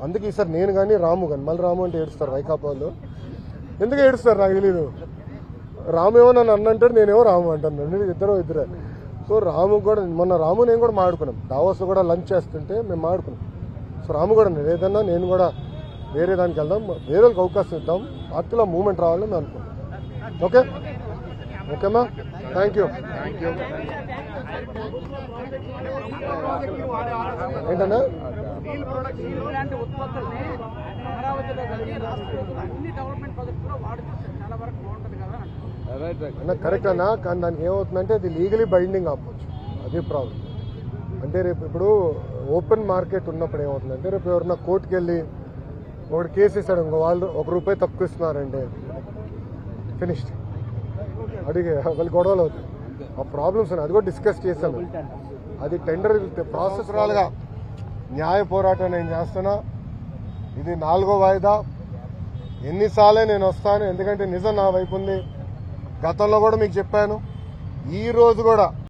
అందుకే ఈసారి నేను కానీ రాము కానీ, మళ్ళీ రాము అంటే ఏడుస్తారు వైకాపా వాళ్ళు. ఎందుకు ఏడుస్తారు నాకు తెలీదు. రాము ఏమో నన్ను అన్నంటాడు, నేనేమో రాము అంటాను, ఇద్దరే. సో రాము కూడా, మొన్న రాము నేను కూడా మాడుకున్నాం, దావోస్లో కూడా లంచ్ చేస్తుంటే మేము మాడుకున్నాం. సో రాము కూడా ఏదన్నా నేను కూడా వేరే దానికి వెళ్దాం, వేరే వాళ్ళకి అవకాశం ఇద్దాం, పార్టీలో మూవ్మెంట్ రావాలని మేము అనుకుంటాం. ఓకే ఓకేమ్మా, థ్యాంక్ యూ. ఏంటన్నా ఇలాంటి ఉత్పత్తుల్ని అమరావతిలో కలిగి రాష్ట్రంలో అన్ని డెవలప్మెంట్ ప్రాజెక్టులో వాడితే చాలా వరకు బాగుంటుంది కదా అన్న. కరెక్ట్ అన్నా, కానీ దానికి ఏమవుతుందంటే అది లీగలీ బైండింగ్ అవ్వచ్చు, అదే ప్రాబ్లం. అంటే రేపు ఇప్పుడు ఓపెన్ మార్కెట్ ఉన్నప్పుడు ఏమవుతుందంటే, రేపు ఎవరన్నా కోర్టుకు వెళ్ళి ఒకటి కేసు ఇస్తాడు, ఇంకో వాళ్ళు ₹1 తక్కువ ఇస్తున్నారంటే ఫినిష్డ్, అడిగే వాళ్ళు గొడవలు అవుతాయి. ఆ ప్రాబ్లమ్స్ ఉన్నాయి, అది కూడా డిస్కస్ చేశాను. అది టెండర్ ప్రాసెస్ రాలుగా న్యాయ పోరాటం నేను చేస్తున్నా. ఇది 4వ వాయిదా. ఎన్నిసార్లే నేను వస్తాను, ఎందుకంటే నిజం నా వైపు ఉంది. గతంలో కూడా మీకు చెప్పాను, ఈ రోజు కూడా